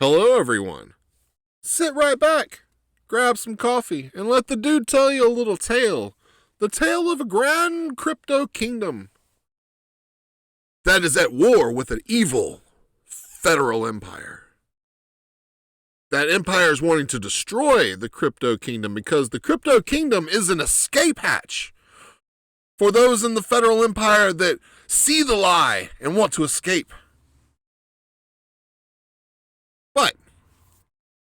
Hello, everyone. Sit right back, grab some coffee, and let the dude tell you a little tale. The tale of a grand crypto kingdom that is at war with an evil federal empire. That empire is wanting to destroy the crypto kingdom because the crypto kingdom is an escape hatch for those in the federal empire that see the lie and want to escape. But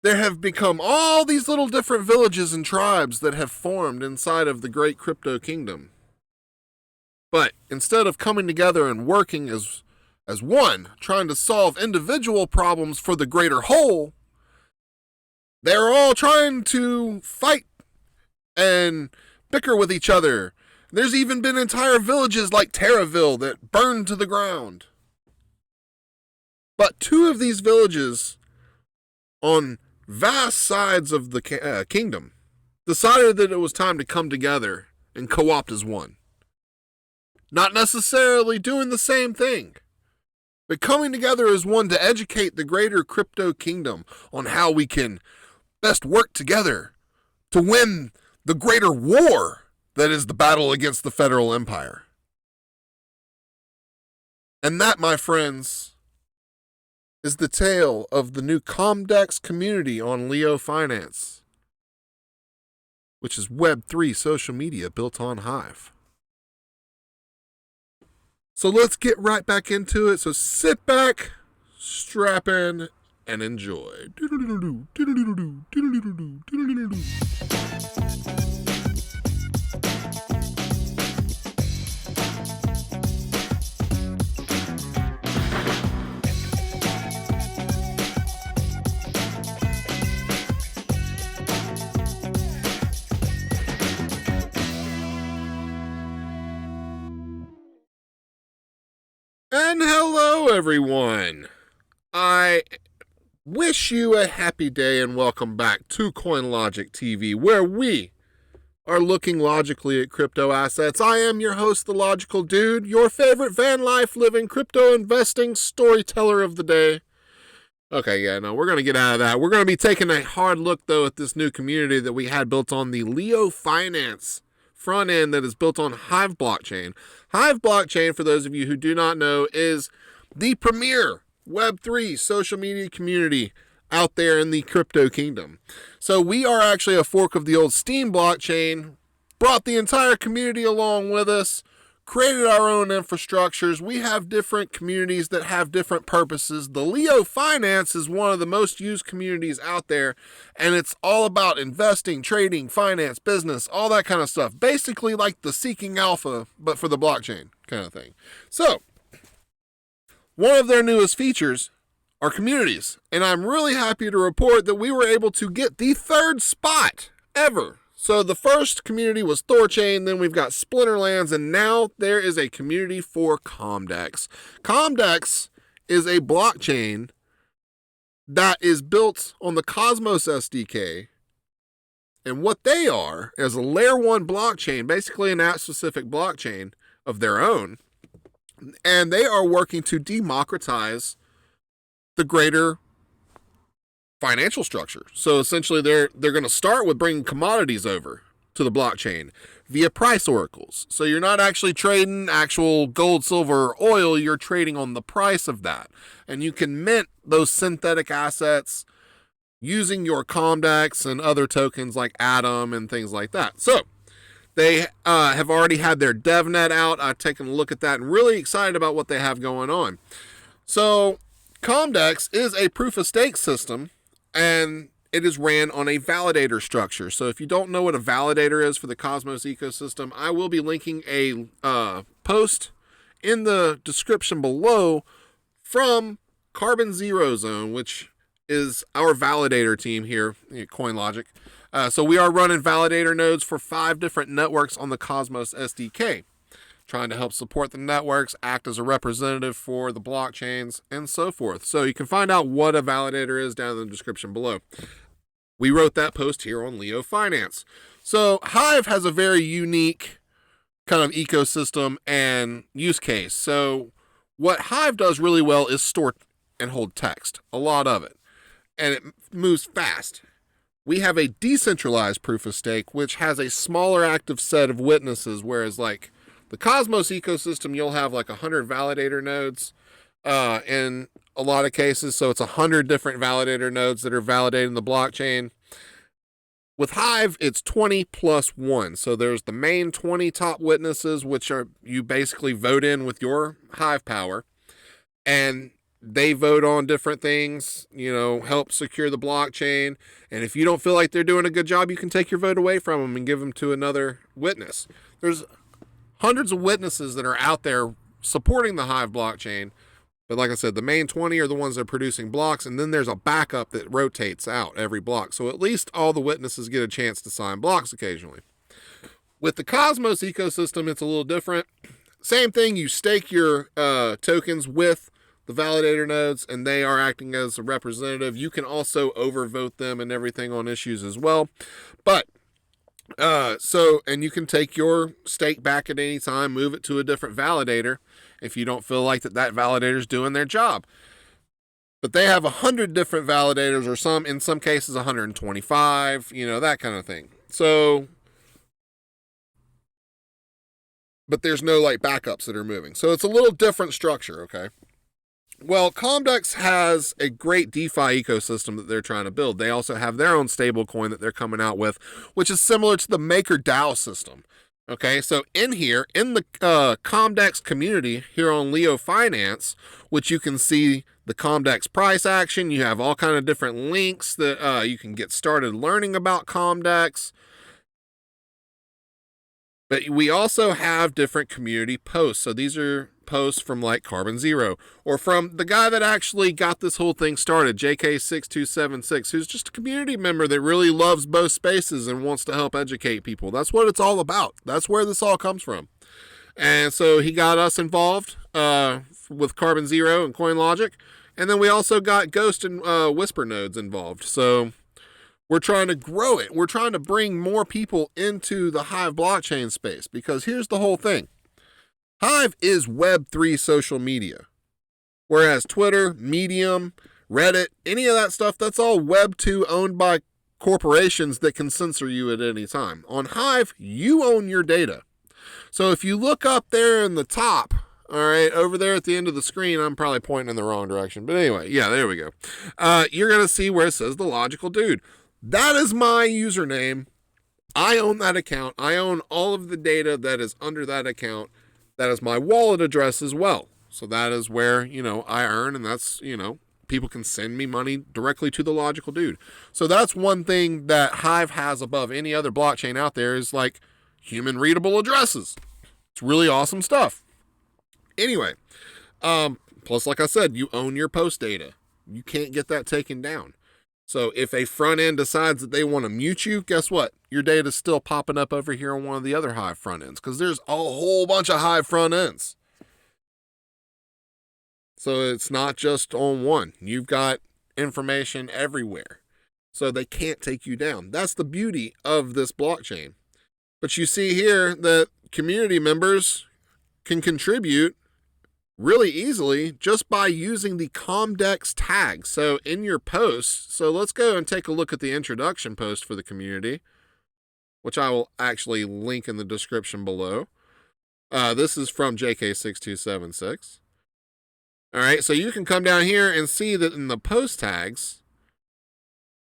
there have become all these little different villages and tribes that have formed inside of the great crypto kingdom. But instead of coming together and working as one, trying to solve individual problems for the greater whole, they're all trying to fight and bicker with each other. There's even been entire villages like Terraville that burned to the ground. But two of these villages on vast sides of the kingdom decided that it was time to come together and co-opt as one. Not necessarily doing the same thing, but coming together as one to educate the greater crypto kingdom on how we can best work together to win the greater war that is the battle against the federal empire. And that, my friends, is the tale of the new Comdex community on LeoFinance, which is Web3 social media built on Hive. So let's get right back into it. So sit back, strap in, and enjoy. And hello, everyone. I wish you a happy day and welcome back to CoinLogic TV, where we are looking logically at crypto assets. I am your host, The Logical Dude, your favorite van life living crypto investing storyteller of the day. Okay, yeah, no, we're going to get out of that. We're going to be taking a hard look, though, at this new community that we had built on the LeoFinance front end that is built on Hive blockchain. Hive blockchain, for those of you who do not know, is the premier Web3 social media community out there in the crypto kingdom. So we are actually a fork of the old Steem blockchain, brought the entire community along with us, created our own infrastructures. We have different communities that have different purposes. The LeoFinance is one of the most used communities out there, and it's all about investing, trading, finance, business, all that kind of stuff. Basically like the Seeking Alpha, but for the blockchain kind of thing. So, one of their newest features are communities, and I'm really happy to report that we were able to get the third spot ever. So the first community was Thorchain, then we've got Splinterlands, and now there is a community for Comdex. Comdex is a blockchain that is built on the Cosmos SDK, and what they are is a layer 1 blockchain, basically an app-specific blockchain of their own, and they are working to democratize the greater financial structure. So essentially they're going to start with bringing commodities over to the blockchain via price oracles. So you're not actually trading actual gold, silver, or oil, you're trading on the price of that. And you can mint those synthetic assets using your Comdex and other tokens like Atom and things like that. So they have already had their DevNet out. I've taken a look at that and really excited about what they have going on. So Comdex is a proof of stake system, and it is ran on a validator structure. So if you don't know what a validator is for the Cosmos ecosystem, I will be linking a post in the description below from Carbon Zero Zone, which is our validator team here at CoinLogic. So we are running validator nodes for 5 different networks on the Cosmos SDK, trying to help support the networks, act as a representative for the blockchains, and so forth. So you can find out what a validator is down in the description below. We wrote that post here on LeoFinance. So Hive has a very unique kind of ecosystem and use case. So what Hive does really well is store and hold text, a lot of it. and it moves fast. We have a decentralized proof of stake, which has a smaller active set of witnesses, whereas like the Cosmos ecosystem, you'll have like 100 validator nodes in a lot of cases. So it's 100 different validator nodes that are validating the blockchain. With Hive, it's 20 plus 1. So there's the main 20 top witnesses, which are you basically vote in with your Hive power. And they vote on different things, help secure the blockchain. And if you don't feel like they're doing a good job, you can take your vote away from them and give them to another witness. There's hundreds of witnesses that are out there supporting the Hive blockchain. But like I said, the main 20 are the ones that are producing blocks, and then there's a backup that rotates out every block. So at least all the witnesses get a chance to sign blocks occasionally. With the Cosmos ecosystem, it's a little different. Same thing, you stake your tokens with the validator nodes, and they are acting as a representative. You can also overvote them and everything on issues as well. But and you can take your stake back at any time, move it to a different validator if you don't feel like that validator is doing their job. But they have 100 different validators, or in some cases 125, that kind of thing. So, but there's no like backups that are moving. So it's a little different structure, okay? Well, Comdex has a great DeFi ecosystem that they're trying to build. They also have their own stable coin that they're coming out with, which is similar to the MakerDAO system. Okay, so in here, in the Comdex community here on LeoFinance, which you can see the Comdex price action, you have all kind of different links that you can get started learning about Comdex. But we also have different community posts. So these are posts from like Carbon Zero, or from the guy that actually got this whole thing started, JK6276, who's just a community member that really loves both spaces and wants to help educate people. That's what it's all about. That's where this all comes from. And so he got us involved with Carbon Zero and CoinLogic. And then we also got Ghost and Whisper nodes involved. So we're trying to grow it. We're trying to bring more people into the Hive blockchain space, because here's the whole thing. Hive is Web3 social media, whereas Twitter, Medium, Reddit, any of that stuff, that's all Web2 owned by corporations that can censor you at any time. On Hive, you own your data. So if you look up there in the top, all right, over there at the end of the screen, I'm probably pointing in the wrong direction, but anyway, yeah, there we go. You're going to see where it says The Logical Dude. That is my username. I own that account. I own all of the data that is under that account. That is my wallet address as well. So that is where, I earn, and that's, people can send me money directly to The Logical Dude. So that's one thing that Hive has above any other blockchain out there, is like human readable addresses. It's really awesome stuff. Anyway, plus, like I said, you own your post data. You can't get that taken down. So if a front end decides that they want to mute you, guess what? Your data is still popping up over here on one of the other Hive front ends, because there's a whole bunch of Hive front ends. So it's not just on one. You've got information everywhere. So they can't take you down. That's the beauty of this blockchain. But you see here that community members can contribute really easily just by using the Comdex tag. So in your posts, so let's go and take a look at the introduction post for the community, which I will actually link in the description below. This is from JK6276. All right, so you can come down here and see that in the post tags,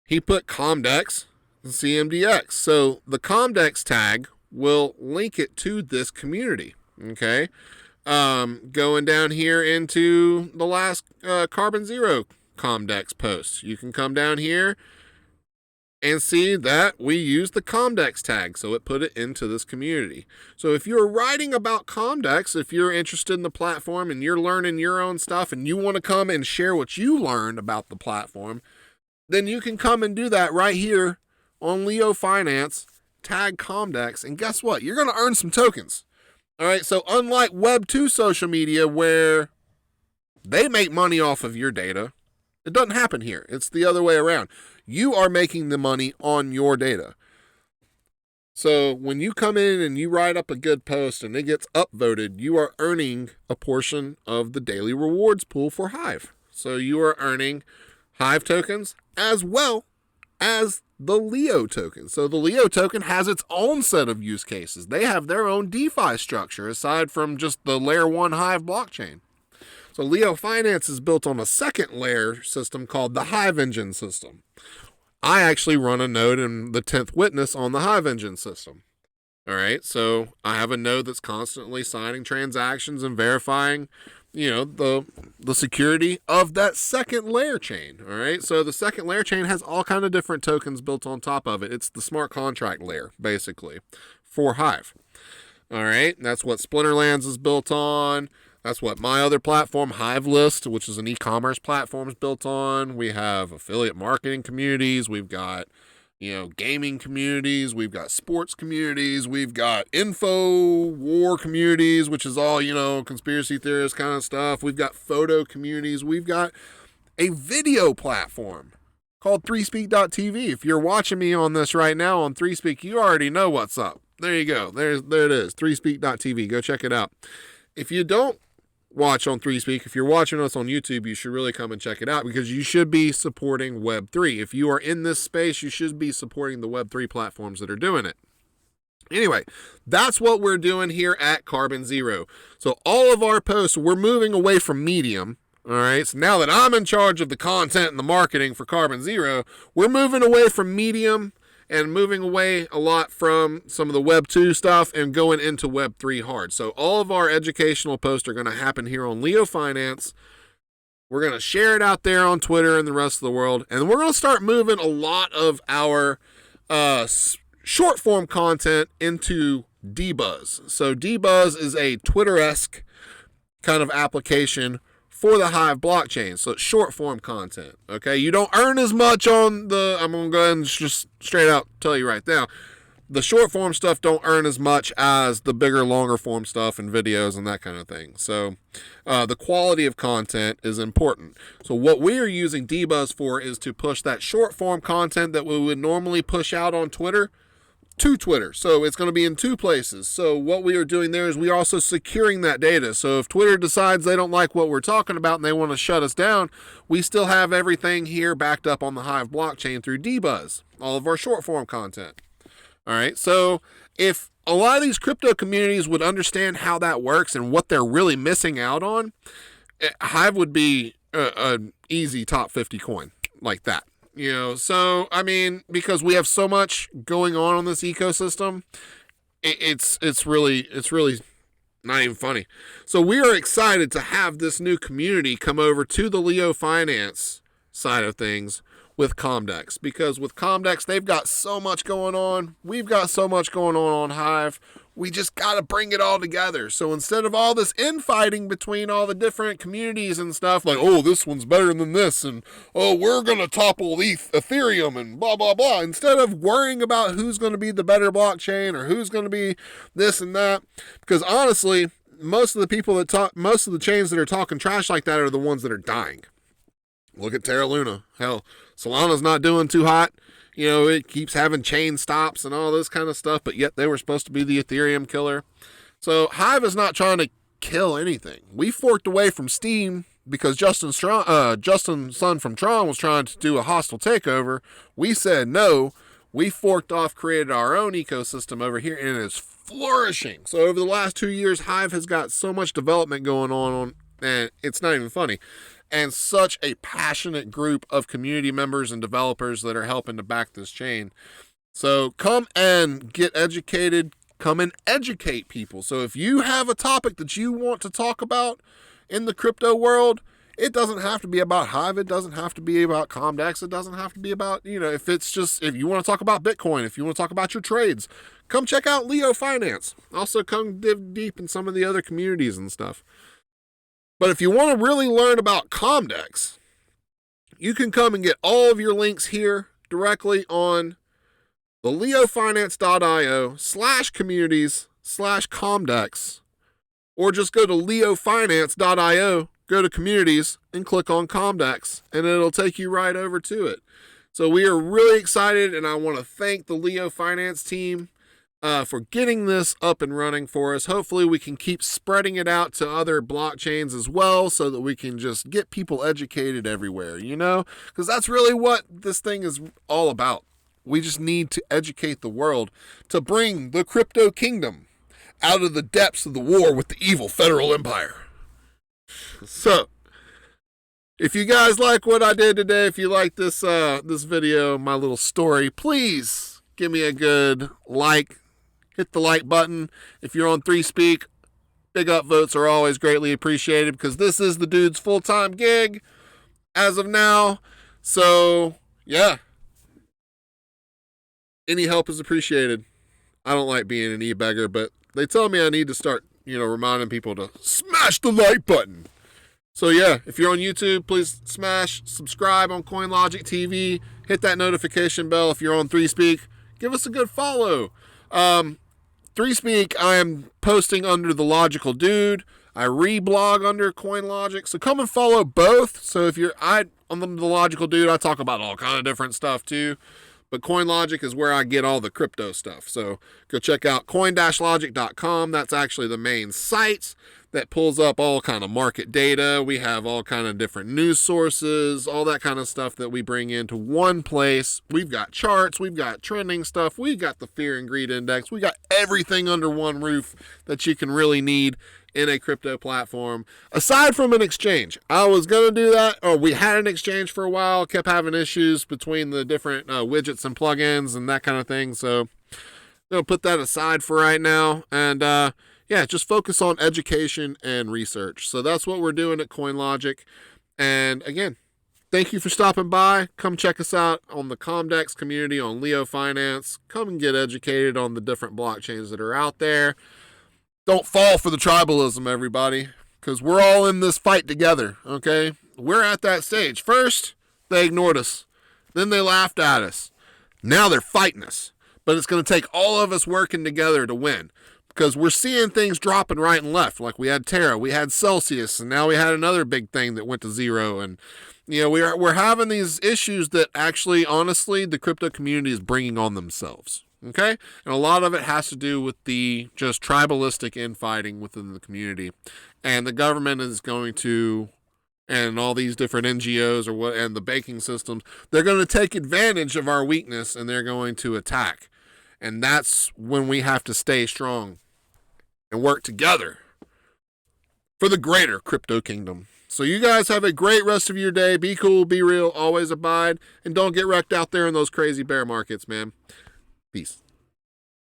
he put Comdex and CMDX. So the Comdex tag will link it to this community, okay? Going down here into the last Carbon Zero Comdex post, you can come down here and see that we use the Comdex tag, so it put it into this community. So if you're writing about Comdex, if you're interested in the platform and you're learning your own stuff and you want to come and share what you learned about the platform, then you can come and do that right here on LeoFinance, tag Comdex, and guess what? You're going to earn some tokens. All right, so unlike Web2 social media where they make money off of your data, it doesn't happen here. It's the other way around. You are making the money on your data. So when you come in and you write up a good post and it gets upvoted, you are earning a portion of the daily rewards pool for Hive. So you are earning Hive tokens as well as the LEO token. So the LEO token has its own set of use cases. They have their own DeFi structure aside from just the layer 1 Hive blockchain. So LeoFinance is built on a second layer system called the Hive engine system. I actually run a node in the 10th witness on the Hive engine system. All right, so I have a node that's constantly signing transactions and verifying, the security of that second layer chain. All right, so the second layer chain has all kind of different tokens built on top of it. It's the smart contract layer, basically, for Hive. All right, that's what Splinterlands is built on. That's what my other platform, Hive List, which is an e-commerce platform, is built on. We have affiliate marketing communities. We've got, gaming communities. We've got sports communities. We've got info war communities, which is all, conspiracy theorist kind of stuff. We've got photo communities. We've got a video platform called 3speak.tv. If you're watching me on this right now on 3speak, you already know what's up. There you go. There it is. 3speak.tv. Go check it out. If you don't watch on 3speak, if you're watching us on YouTube, you should really come and check it out because you should be supporting Web3. If you are in this space, you should be supporting the Web3 platforms that are doing it. Anyway, that's what we're doing here at Carbon Zero. So all of our posts, we're moving away from Medium. All right, so now that I'm in charge of the content and the marketing for Carbon Zero, we're moving away from Medium and moving away a lot from some of the Web 2 stuff and going into Web 3 hard. So all of our educational posts are going to happen here on LeoFinance. We're going to share it out there on Twitter and the rest of the world. And we're going to start moving a lot of our short form content into DBuzz. So DBuzz is a Twitter-esque kind of application for the Hive blockchain. So it's short form content. Okay. You don't earn as much on I'm going to go ahead and just straight out tell you right now. The short form stuff don't earn as much as the bigger, longer form stuff and videos and that kind of thing. So the quality of content is important. So what we are using DBuzz for is to push that short form content that we would normally push out on Twitter to Twitter. So it's going to be in two places. So what we are doing there is we are also securing that data. So if Twitter decides they don't like what we're talking about and they want to shut us down, we still have everything here backed up on the Hive blockchain through DBuzz, all of our short form content. All right. So if a lot of these crypto communities would understand how that works and what they're really missing out on, Hive would be an easy top 50 coin like that. So I mean, because we have so much going on this ecosystem, it's really not even funny. So we are excited to have this new community come over to the LeoFinance side of things with Comdex, because with Comdex they've got so much going on. We've got so much going on Hive. We just got to bring it all together. So instead of all this infighting between all the different communities and stuff, like, oh, this one's better than this, and oh, we're going to topple Ethereum and blah, blah, blah, instead of worrying about who's going to be the better blockchain or who's going to be this and that, because honestly, most of the chains that are talking trash like that are the ones that are dying. Look at Terra Luna. Hell, Solana's not doing too hot. It keeps having chain stops and all this kind of stuff, but yet they were supposed to be the Ethereum killer. So Hive is not trying to kill anything. We forked away from Steam because Justin Sun from Tron was trying to do a hostile takeover. We said no. We forked off, created our own ecosystem over here, and it is flourishing. So over the last 2 years, Hive has got so much development going on, and it's not even funny. And such a passionate group of community members and developers that are helping to back this chain. So come and get educated. Come and educate people. So if you have a topic that you want to talk about in the crypto world, it doesn't have to be about Hive. It doesn't have to be about Comdex. It doesn't have to be about, if you want to talk about Bitcoin, if you want to talk about your trades, come check out LeoFinance. Also come dive deep in some of the other communities and stuff. But if you want to really learn about Comdex, you can come and get all of your links here directly on the leofinance.io/communities/Comdex, or just go to leofinance.io, go to communities, and click on Comdex, and it'll take you right over to it. So we are really excited, and I want to thank the LeoFinance team for getting this up and running for us. Hopefully we can keep spreading it out to other blockchains as well so that we can just get people educated everywhere, you know? Because that's really what this thing is all about. We just need to educate the world to bring the crypto kingdom out of the depths of the war with the evil federal empire. So, if you guys like what I did today, if you like this this video, my little story, please give me a good like. Hit the like button. If you're on 3Speak, big up votes are always greatly appreciated because this is the dude's full-time gig as of now. So, yeah. Any help is appreciated. I don't like being an e-beggar, but they tell me I need to start, reminding people to smash the like button. So, yeah, if you're on YouTube, please smash subscribe on CoinLogic TV. Hit that notification bell. If you're on 3Speak, give us a good follow. 3Speak, I am posting under The Logical Dude. I reblog under CoinLogic. So come and follow both. So if you're on The Logical Dude, I talk about all kind of different stuff too. But CoinLogic is where I get all the crypto stuff. So go check out coin-logic.com. That's actually the main site that pulls up all kind of market data. We have all kind of different news sources, all that kind of stuff that we bring into one place. We've got charts, we've got trending stuff, we've got the fear and greed index, we got everything under one roof that you can really need in a crypto platform. Aside from an exchange, I was going to do that, or we had an exchange for a while, kept having issues between the different widgets and plugins and that kind of thing. So I'll put that aside for right now. And yeah, just focus on education and research. So that's what we're doing at CoinLogic. And again, thank you for stopping by. Come check us out on the Comdex community, on LeoFinance. Come and get educated on the different blockchains that are out there. Don't fall for the tribalism, everybody, because we're all in this fight together, okay? We're at that stage. First, they ignored us. Then they laughed at us. Now they're fighting us. But it's going to take all of us working together to win, because we're seeing things dropping right and left. Like we had Terra, we had Celsius, and now we had another big thing that went to zero. And, we're having these issues that actually, honestly, the crypto community is bringing on themselves. Okay? And a lot of it has to do with the just tribalistic infighting within the community. And the government is going to, and all these different NGOs and the banking systems, they're going to take advantage of our weakness and they're going to attack. And that's when we have to stay strong and work together for the greater crypto kingdom. So you guys have a great rest of your day. Be cool, be real, always abide, and don't get wrecked out there in those crazy bear markets, man. Peace.